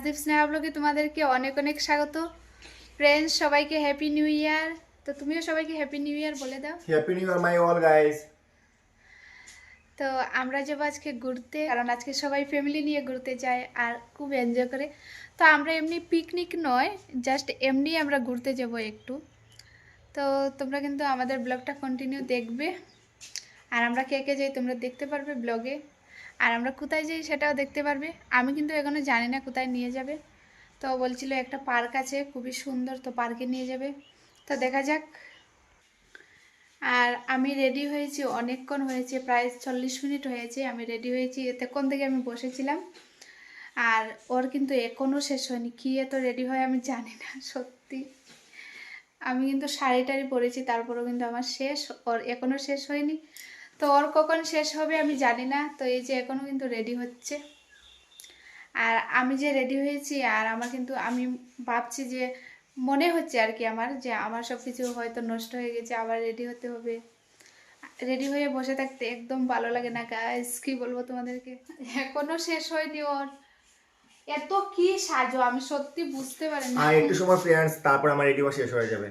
রাজদীপ স্নেহা ব্লগে তোমাদেরকে অনেক অনেক স্বাগত। ফ্রেন্ডস, সবাইকে হ্যাপি নিউ ইয়ার। তো তুমিও সবাইকে হ্যাপি নিউ ইয়ার বলে দাও। Happy new year my all guys. তো আমরা যাবো আজকে ঘুরতে, কারণ আজকে সবাই ফ্যামিলি নিয়ে ঘুরতে যায় আর খুব এনজয় করে। তো আমরা এমনি পিকনিক নয়, জাস্ট এমনি আমরা ঘুরতে যাব একটু। তো তোমরা কিন্তু আমাদের ব্লগটা কন্টিনিউ দেখবে, আর আমরা কে কে যাই তোমরা দেখতে পারবে ব্লগে, আর আমরা কোথায় যাই সেটাও দেখতে পারবে। আমি কিন্তু এখনও জানি না কোথায় নিয়ে যাবে। তো বলছিল একটা পার্ক আছে খুবই সুন্দর, তো পার্কে নিয়ে যাবে। তো দেখা যাক। আর আমি রেডি হয়েছি, অনেকক্ষণ হয়েছে, প্রায় 40 মিনিট হয়েছে আমি রেডি হয়েছি। এতক্ষণ থেকে আমি বসেছিলাম, আর ওর কিন্তু এখনও শেষ হয়নি। কী এত রেডি হয় আমি জানি না সত্যি। আমি কিন্তু শাড়ি টাড়ি পরেছি, তারপরেও কিন্তু আমার শেষ, ওর এখনও শেষ হয়নি। তো ওর কখন শেষ হবে আমি জানি না। তো এই যে এখনও কিন্তু রেডি হচ্ছে, আর আমি যে রেডি হয়েছি, আর আমার কিন্তু আমি ভাবছি যে মনে হচ্ছে আর কি আমার, যে আমার সব কিছু হয়তো নষ্ট হয়ে গেছে, আবার রেডি হতে হবে। রেডি হয়ে বসে থাকতে একদম ভালো লাগে না গাইস, কি বলবো তোমাদেরকে। এখনো শেষ হয়নি ওর। এত কি সাজো আমি সত্যি বুঝতে পারি না। আর একটু সময় ফ্রেন্ডস, তারপর আমার রেডি হওয়া শেষ হয়ে যাবে।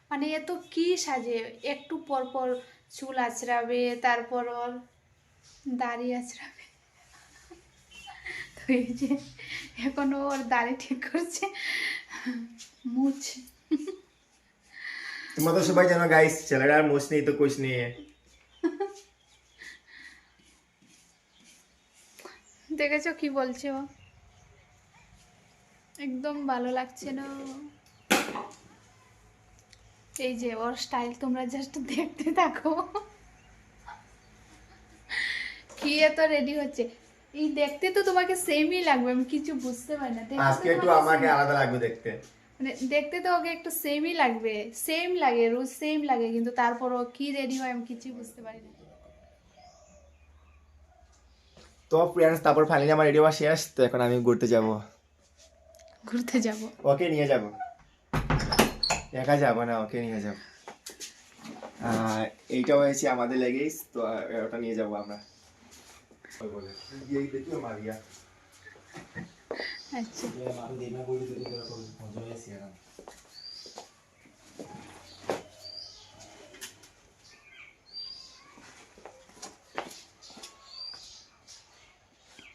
মানে এত কি সাজে, একটু পর পর চুল আঁচড়াবে, তারপর ওর দাড়ি আঁচড়াবে। তো এই যে এখনো ওর দাড়ি ঠিক করছে, মুছ। তোমরা তো সবাই জানো গাইস, ছেলেরা আর মোচ নেই তো কোচ নিয়ে। দেখেছো কি বলছে ও? একদম ভালো লাগছে না। এই যে ওর স্টাইল তোমরা জাস্ট দেখতে থাকো। কি এত রেডি হচ্ছে, এই দেখতে তো তোমাকে সেমই লাগবে, আমি কিছু বুঝতে পারি না। দেখতে আজকে তো একটু তোমাকে আমাকে same- আলাদা লাগবে দেখতে। মানে দেখতে তো ওকে একটু সেমই লাগবে, সেম লাগে, রোজ সেম লাগে, কিন্তু তারপরও কি রেডি হয় আমি কিছুই বুঝতে পারি না। তো ফ্রেন্ডস, তারপর ফাইনালি আমার রেডি হওয়া শেষ। তো এখন আমি ঘুরতে যাব, ঘুরতে যাব? ওকে নিয়ে যাব। একা যাব না, ওকে নিয়ে যাব। এইটা হয়েছে আমাদের লেগেইস, তো ওটা নিয়ে যাব আমরা। ওই বলে এই দেখিও মারিয়া আচ্ছা, ये मारू देना कोई तो नहीं करो मजा है सियाना।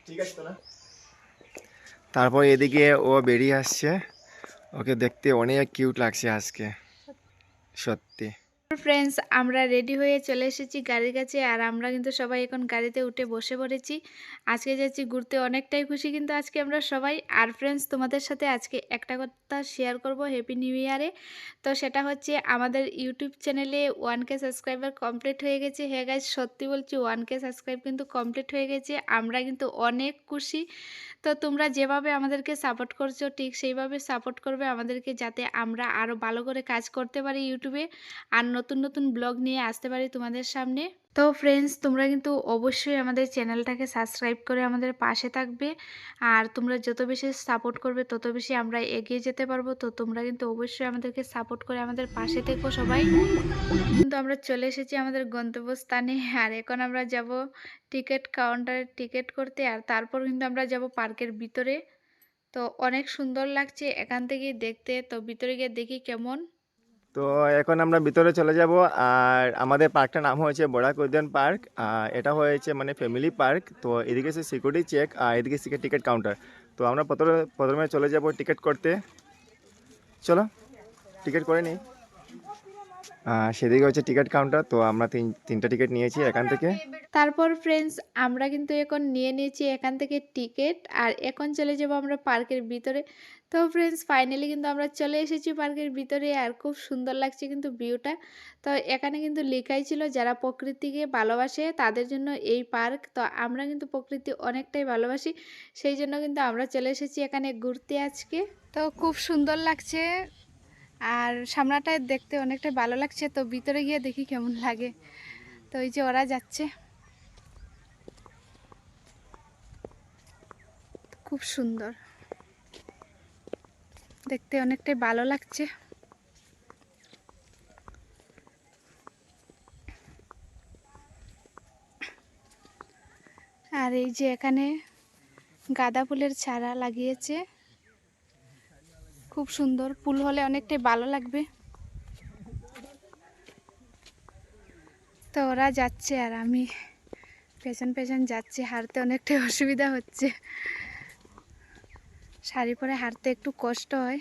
ঠিক আছে তো না? তারপর এদিকে ও বেরিয়ে আসছে, ওকে দেখতে অনেক কিউট লাগছে আজকে, সত্যি। ফ্রেন্ডস, আমরা রেডি হয়ে চলে এসেছি গাড়ির কাছে, আর আমরা কিন্তু সবাই এখন গাড়িতে উঠে বসে পড়েছি। আজকে যাচ্ছি ঘুরতে, অনেকটাই খুশি কিন্তু আজকে আমরা সবাই। আর ফ্রেন্ডস, তোমাদের সাথে আজকে একটা কথা শেয়ার করব হ্যাপি নিউ ইয়ারে। তো সেটা হচ্ছে আমাদের ইউটিউব চ্যানেলে 1K সাবস্ক্রাইবার কমপ্লিট হয়ে গেছে। হ্যাঁ গাইজ, সত্যি বলছি 1K সাবস্ক্রাইব কিন্তু কমপ্লিট হয়ে গেছে। আমরা কিন্তু অনেক খুশি। তো তোমরা যেভাবে আমাদেরকে সাপোর্ট করছো, ঠিক সেইভাবে সাপোর্ট করবে আমাদেরকে, যাতে আমরা আরও ভালো করে কাজ করতে পারি ইউটিউবে, আর নতুন নতুন ব্লগ নিয়ে আসতে পারি তোমাদের সামনে। তো ফ্রেন্ডস, তোমরা কিন্তু অবশ্যই আমাদের চ্যানেলটাকে সাবস্ক্রাইব করে আমাদের পাশে থাকবে, আর তোমরা যত বেশি সাপোর্ট করবে তত বেশি আমরা এগিয়ে যেতে পারবো। তো তোমরা কিন্তু অবশ্যই আমাদেরকে সাপোর্ট করে আমাদের পাশে থেকো সবাই। কিন্তু আমরা চলে এসেছি আমাদের গন্তব্যস্থানে, আর এখন আমরা যাব টিকিট কাউন্টারে টিকিট করতে, আর তারপর কিন্তু আমরা যাব পার্কের ভিতরে। তো অনেক সুন্দর লাগছে এখান থেকে দেখতে, তো ভিতরে গিয়ে দেখি কেমন। তো এখন আমরা ভিতরে চলে যাব। আর আমাদের পার্কটার নাম হয়েছে বরাক উদ্যান পার্ক। এটা হয়েছে মানে ফ্যামিলি পার্ক। তো এদিকে সে সিকিউরিটি চেক, আর এদিকে টিকিট কাউন্টার। তো আমরা প্রথমে প্রথমে চলে যাব টিকিট করতে। চলো টিকিট করে নিই। সেদিকে হচ্ছে টিকিট কাউন্টার। তো আমরা তিনটা টিকিট নিয়েছি এখান থেকে। তারপর ফ্রেন্ডস, আমরা কিন্তু এখন নিয়ে নিয়েছি এখান থেকে টিকিট, আর এখন চলে যাব আমরা পার্কের ভিতরে। তো ফ্রেন্ডস, ফাইনালি কিন্তু আমরা চলে এসেছি পার্কের ভিতরে, আর খুব সুন্দর লাগছে কিন্তু ভিউটা। তো এখানে কিন্তু লেখাই ছিল যারা প্রকৃতিকে ভালোবাসে তাদের জন্য এই পার্ক। তো আমরা কিন্তু প্রকৃতি অনেকটাই ভালোবাসি, সেই জন্য কিন্তু আমরা চলে এসেছি এখানে ঘুরতে আজকে। তো খুব সুন্দর লাগছে, আর সামনাটায় দেখতে অনেকটাই ভালো লাগছে। তো ভিতরে গিয়ে দেখি কেমন লাগে। তো এই যে ওরা যাচ্ছে, খুব সুন্দর দেখতে, অনেকটাই ভালো লাগছে। আর এই যে এখানে গাঁদা ফুলের চারা লাগিয়েছে, খুব সুন্দর। ফুল হলে অনেকটাই ভালো লাগবে। তো ওরা যাচ্ছে আর আমি পেছন পেছন যাচ্ছি। হাঁটতে অনেকটাই অসুবিধা হচ্ছে, শাড়ি পরে হাঁটতে একটু কষ্ট হয়।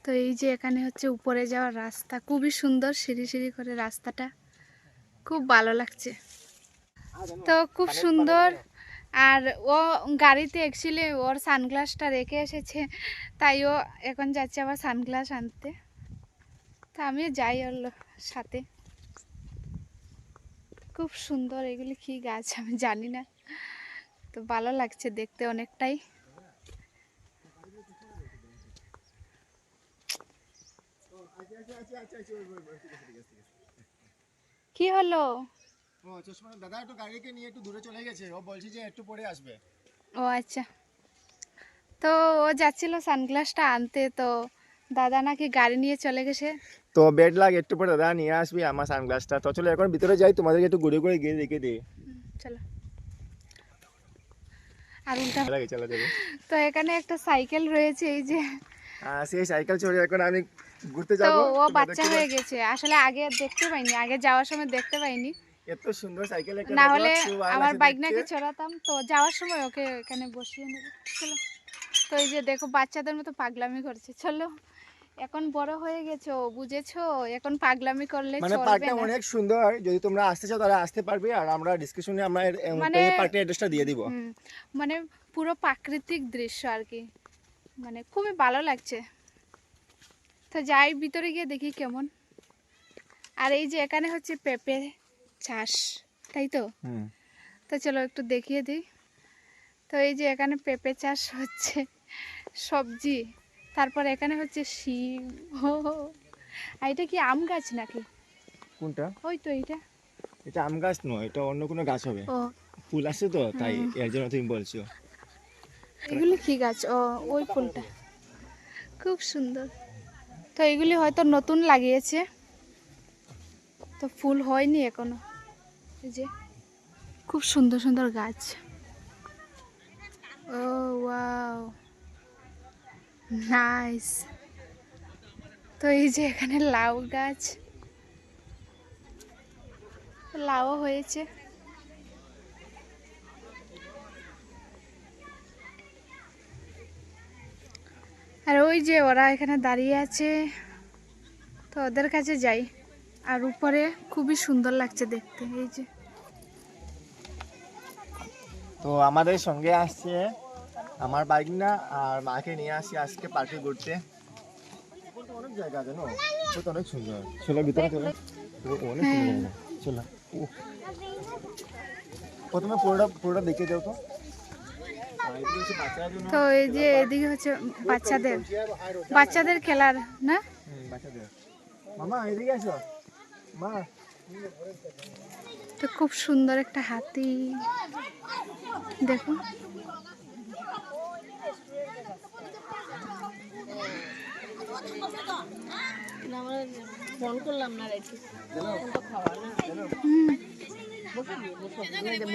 তো এই যে এখানে হচ্ছে উপরে যাওয়ার রাস্তা, খুবই সুন্দর, সিঁড়ি সিঁড়ি করে রাস্তাটা, খুব ভালো লাগছে। তো খুব সুন্দর। আর ও গাড়িতে অ্যাকচুয়ালি ওর সানগ্লাসটা রেখে এসেছে, তাই ও এখন যাচ্ছে আবার সানগ্লাস আনতে। তা আমিও যাই ওর সাথে। খুব সুন্দর, এগুলি কি গাছ আমি জানি না, তো ভালো লাগছে দেখতে অনেকটাই। কি হলো? ও চশমা দাদা একটু গাড়িকে নিয়ে একটু দূরে চলে গেছে, ও বলছে যে একটু পরে আসবে। ও আচ্ছা। তো ও যাচ্ছিল সানগ্লাসটা আনতে, তো দাদা নাকি গাড়ি নিয়ে চলে গেছে। তো বেড লাগ একটু পরে দাদা নিয়ে আসবি আমার সানগ্লাসটা। তো চলো এখন ভিতরে যাই, তোমাদেরকে একটু ঘুরে ঘুরে গিয়ে দেখে দিই। চলো। আর উল্টা। লাগে চলো যাবে। তো এখানে একটা সাইকেল রয়েছে, এই যে। সেই সাইকেল চড়ে এখন আমি ঘুরতে তো যাব। ও বাচ্চা হয়ে গেছে, আসলে আগে দেখতে পাইনি, আগে যাওয়ার সময় দেখতে পাইনি। এত সুন্দর সাইকেল একটা না দেখো, হলে খুব ভালো আমার লাগছে বাইক দেখতে। নাকি চড়াতাম, তো যাওয়ার সময় ওকে এখানে বসিয়ে নেব। চলো। তো এই যে দেখো বাচ্চাদের মতো পাগলামি করছে। চলো, এখন বড় হয়ে গেছো, বুঝেছো, এখন পাগলামি করলে মানে চলবে পার্কটা না। অনেক সুন্দর, যদি তোমরা আসতে চাও তাহলে আসতে পারবে। আর আমরা ডিসক্রিপশনে আমরা মানে পার্কটার অ্যাড্রেসটা দিয়ে দিব। মানে পুরো প্রাকৃতিক দৃশ্য আর কি, মানে খুবই ভালো লাগছে। তো যাই ভিতরে গিয়ে দেখি কেমন। আর এই যে এখানে হচ্ছে পেঁপে চাষ, তাই তো? তো চলো একটু দেখিয়ে দিই। তো এই যে এখানে পেঁপে চাষ হচ্ছে, সবজি। তারপর এখানে হচ্ছে শিম। আর এটা কি আম গাছ নাকি? কোনটা? ওই তো এইটা। এটা আম গাছ নয়, এটা অন্য কোনো গাছ হবে। ও ফুল আছে তো তাই এর জন্য তুমি বলছো। এগুলি কি গাছ? ও ওই ফুলটা খুব সুন্দর। তো এগুলি হয়তো নতুন লাগিয়েছে, তো ফুল হয়নি এখনো। এই যে খুব সুন্দর সুন্দর গাছ। ও ওয়াও, নাইস। তো এই যে এখানে লাউ গাছ, লাউ হয়েছে। আর ওই যে ওরা এখানে দাঁড়িয়ে আছে, তো ওদের কাছে যাই। আর উপরে খুবই সুন্দর লাগছে দেখতে, এই যে। তো আমাদের সঙ্গে আসছে আমার বাইক না, আর মাকে নিয়ে আসি আজকে পার্কে ঘুরতে। অনেক জায়গা আছে না, অনেক সুন্দর। চলো ভিতরে চলো, অনেক সুন্দর জায়গা। চলো প্রথমে পুরোটা দেখে দাও তো। তো এই যে এদিকে হচ্ছে বাচ্চাদের খেলার না। মামা এদিকে আসো মা। তো খুব সুন্দর একটা হাতি, দেখো। ফোন করলাম না রেখে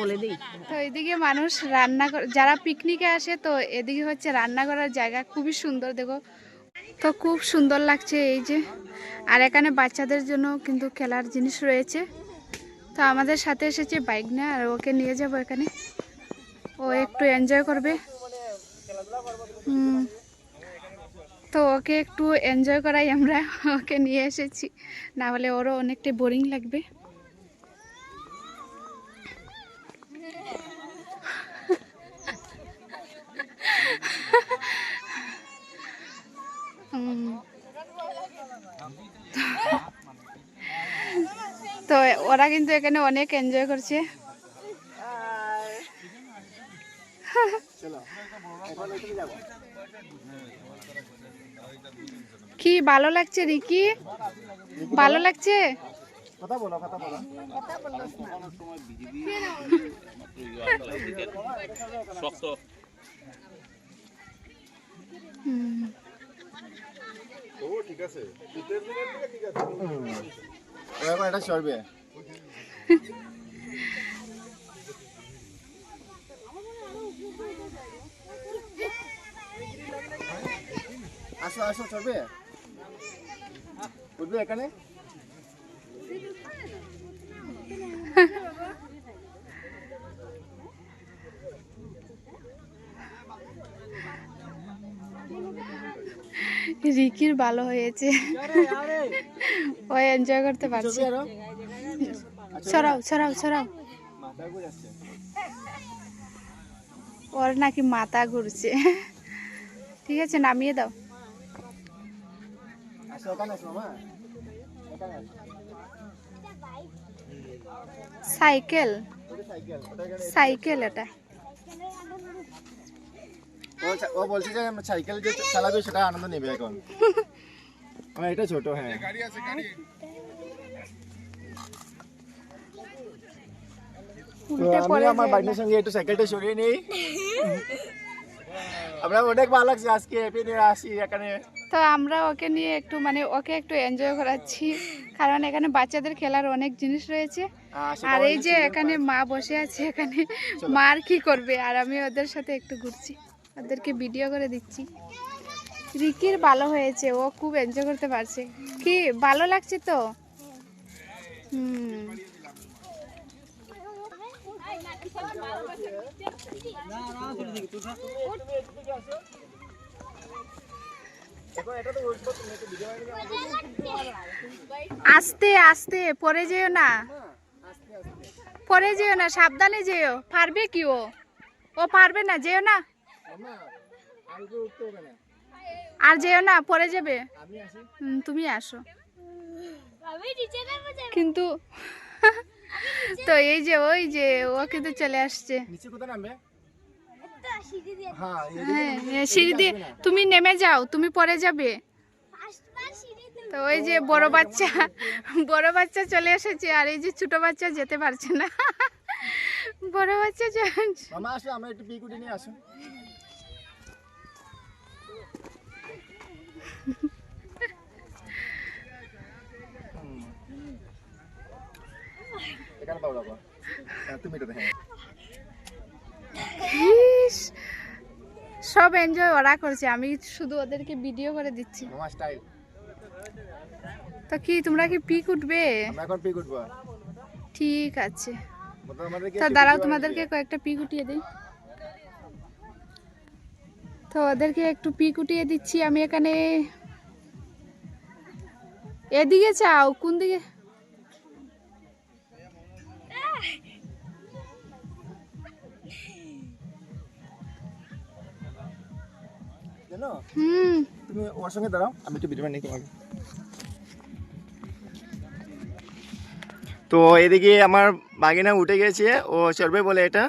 বলে দিই। তো এদিকে মানুষ রান্না যারা পিকনিকে আসে, তো এদিকে হচ্ছে রান্না করার জায়গা, খুবই সুন্দর দেখো। তো খুব সুন্দর লাগছে এই যে। আর এখানে বাচ্চাদের জন্য কিন্তু খেলার জিনিস রয়েছে। তো আমাদের সাথে এসেছে বাইক না, আর ওকে নিয়ে যাব এখানে, ও একটু এনজয় করবে। তো ওকে একটু এনজয় করাই আমরা ওকে নিয়ে এসেছি, না হলে ওরও অনেকটা বোরিং লাগবে। তো ওরা কিন্তু এখানে অনেক এনজয় করছে। কি ভালো লাগছে রিকি? ভালো লাগছে? কথা বলো কথা বলো। ও ঠিক আছে, শীতের দিনের দিকে ঠিক আছে। ও এবার এটা চড়বে। আসো আসো চলবে উঠবে এখানে রিকির ভালো হয়েছে, ও এনজয় করতে পারছে। চলবে আরো ছড়াও ছড়াও ছড়াও। মাথা ঘুরে আসছে ওর নাকি মাথা ঘুরছে। ঠিক আছে, নামিয়ে দাও। আসো এখানে আসো মামা এখানে আসো সাইকেল, ওটা সাইকেল ওটা এখানে সাইকেল এটা। ও বলছে যে আমরা সাইকেল যে চালাবে সেটা আনন্দ নেবে এখন আমার এটা ছোট হ্যাঁ তো উল্টে আমি পড়ে আমার যায় বাইকের না। সঙ্গে একটু সাইকেলটা সরিয়ে নেই আমরা অনেক ভালো লাগছে আজকে হ্যাপি নিয়ে আসি এখানে তো আমরা ওকে নিয়ে একটু মানে ওকে একটু এনজয় করাচ্ছি, কারণ এখানে বাচ্চাদের খেলার অনেক জিনিস রয়েছে। সেটা আর এই হচ্ছে যে children এখানে park। মা বসে আছে, এখানে মার কি করবে, আর আমি ওদের সাথে একটু ঘুরছি, ওদেরকে ভিডিও করে দিচ্ছি। রিকির ভালো হয়েছে, ও খুব এনজয় করতে পারছে। কি ভালো লাগছে তো? হুম। দেখো এটা তো উঠবো তুমি একটু ভিডিও বানিয়ে আস্তে আস্তে পরে যেও না, আস্তে আস্তে পরে যেও না, সাবধানে যেও। পারবে কি ও? ও পারবে না, যেও না। মামা আর উপরে উঠতে হবে না আর যেও না, পরে যাবে। আমি আসি তুমি আসো। আমি নিচে নামবো যাবো। কিন্তু তো এই যে ওই যে ও কিন্তু চলে আসছে। নিচে কোথায় নামবে একটা সিঁড়ি দিয়ে হ্যাঁ হ্যাঁ, সিঁড়ি দিয়ে তুমি নেমে যাও, তুমি পরে যাবে। ফার্স্টবার সিঁড়ি দিয়ে তো ওই যে বড় বাচ্চা চলে এসেছে, আর এই যে ছোট বাচ্চা যেতে পারছে না। বড় বাচ্চা মামা আসো আমরা একটু পিকুটি নিয়ে আসো এখানে পাবো বাবা তুমি এটা দেখো ইস, সব এনজয় ওরা করছে, আমি শুধু ওদেরকে ভিডিও করে দিচ্ছি। মামা স্টাইল তো কি তোমরা কি পিক উঠবে? আমরা এখন পিক উঠবো ঠিক আছে, আমাদেরকে তো দাঁড়াও তোমাদেরকে কয়েকটা পিক উঠিয়ে দিই। তো ওদেরকে একটু পিক উঠিয়ে দিচ্ছি আমি এখানে। এদিকে চাও, কোন দিকে? জানো হুম। তুমি ওর সঙ্গে দাঁড়াও আমি একটু ভিডিও বানিয়ে তোমাকে তো এদিকে আমার বাগিনা উঠে গেছে ও চলবে বলে এটা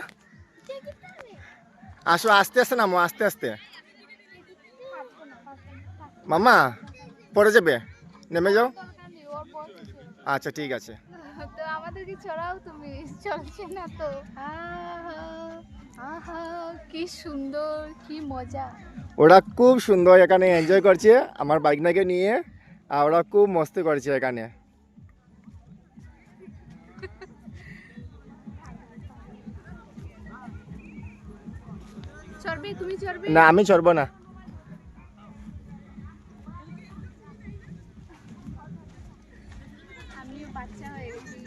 আসো আস্তে আস্তে নামো আস্তে আস্তে মামা পড়ে যাবে নেমে যাও আচ্ছা ঠিক আছে তো আমাদেরকে ছড়াও, তুমি চলছে না তো। আহা আহা, কি সুন্দর, কি মজা। ওরা খুব সুন্দর এখানে এনজয় করছে আমার বাইকনাকে নিয়ে আর ওরা খুব মস্তি করছে এখানে চড়বে, তুমি চড়বে? না আমি চড়বো না আমিও বাচ্চা হয়ে গেছি।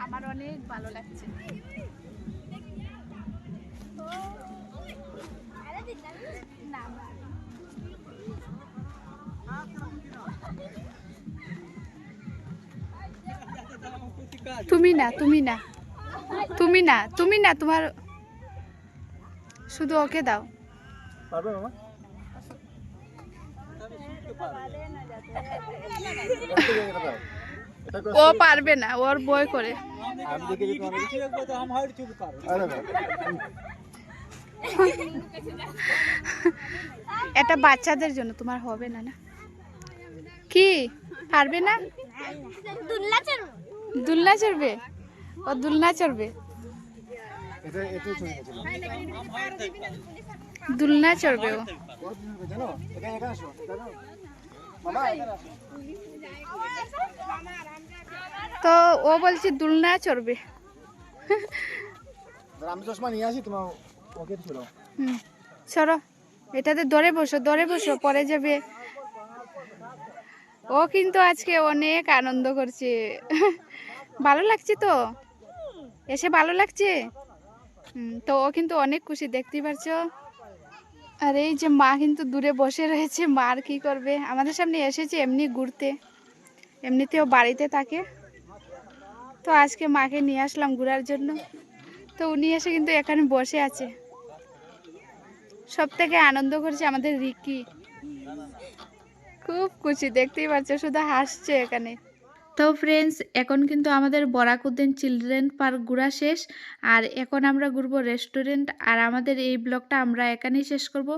আমার অনেক ভালো লাগছে। না, তুমি না, তুমি না, তুমি না, তুমি না, তোমার শুধু ওকে দাও। পারবে মামা ও পারবে না, ওর বই করে। আমি দেখে দিই তোমাকে আরে বাবা এটা বাচ্চাদের জন্য, তোমার হবে না। না কি পারবে না? দুল্লা চড়বো। দুলনা চড়বে, ও দুলনা চড়বে, এটা এটা চলে গেছিল দুলনা চড়বে ও। জানো এখানে এখানে আসো জানো মামা এখানে আসো তো ও বলছে দুলনা চড়বে। আমি চশমা নিয়ে আসি, তোমার ওকে ছিল। হুম, সরো, এটাতে ধরে বসো, পরে যাবে। ও কিন্তু আজকে অনেক আনন্দ করছে। ভালো লাগছে তো, এসে ভালো লাগছে। তো ও কিন্তু অনেক খুশি, দেখতেই পারছো। আর এই যে মা কিন্তু দূরে বসে রয়েছে, মা আর কি করবে, আমাদের সামনে এসেছে এমনি ঘুরতে, এমনিতেও বাড়িতে থাকে। তো আজকে মাকে নিয়ে আসলাম ঘোরার জন্য। তো উনি এসে কিন্তু এখানে বসে আছে। সব থেকে আনন্দ করছে আমাদের রিকি, খুব খুশি, দেখতেই পাচ্ছ, শুধু হাসছে এখানে। তো ফ্রেন্ডস, এখন কিন্তু আমাদের বরাকুদ্দিন চিলড্রেন পার্ক ঘোরা শেষ। আর এখন আমরা ঘুরবো রেস্টুরেন্ট। আর আমাদের এই ব্লগটা আমরা এখানেই শেষ করব,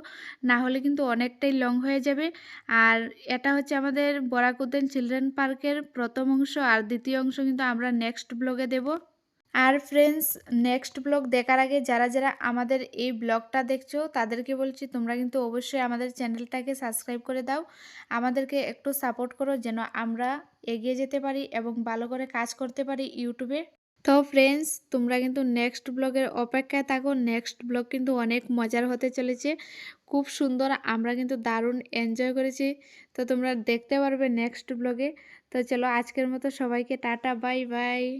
না হলে কিন্তু অনেকটাই লং হয়ে যাবে। আর এটা হচ্ছে আমাদের বরাকুদ্দিন চিলড্রেন পার্কের প্রথম অংশ, আর দ্বিতীয় অংশ কিন্তু আমরা নেক্সট ব্লগে দেব। আর ফ্রেন্ডস, নেক্সট ব্লগ দেখার আগে যারা যারা আমাদের এই ব্লগটা দেখছো তাদেরকে বলছি, তোমরা কিন্তু অবশ্যই আমাদের চ্যানেলটাকে সাবস্ক্রাইব করে দাও, আমাদেরকে একটু সাপোর্ট করো যেন আমরা এগিয়ে যেতে পারি এবং ভালো করে কাজ করতে পারি ইউটিউবে। তো ফ্রেন্ডস, তোমরা কিন্তু নেক্সট ব্লগের অপেক্ষায় থাকো, নেক্সট ব্লগ কিন্তু অনেক মজার হতে চলেছে, খুব সুন্দর, আমরা কিন্তু দারুণ এনজয় করেছি। তো তোমরা দেখতে পারবে নেক্সট ব্লগে। তো চলো, আজকের মতো সবাইকে টাটা, বাই বাই।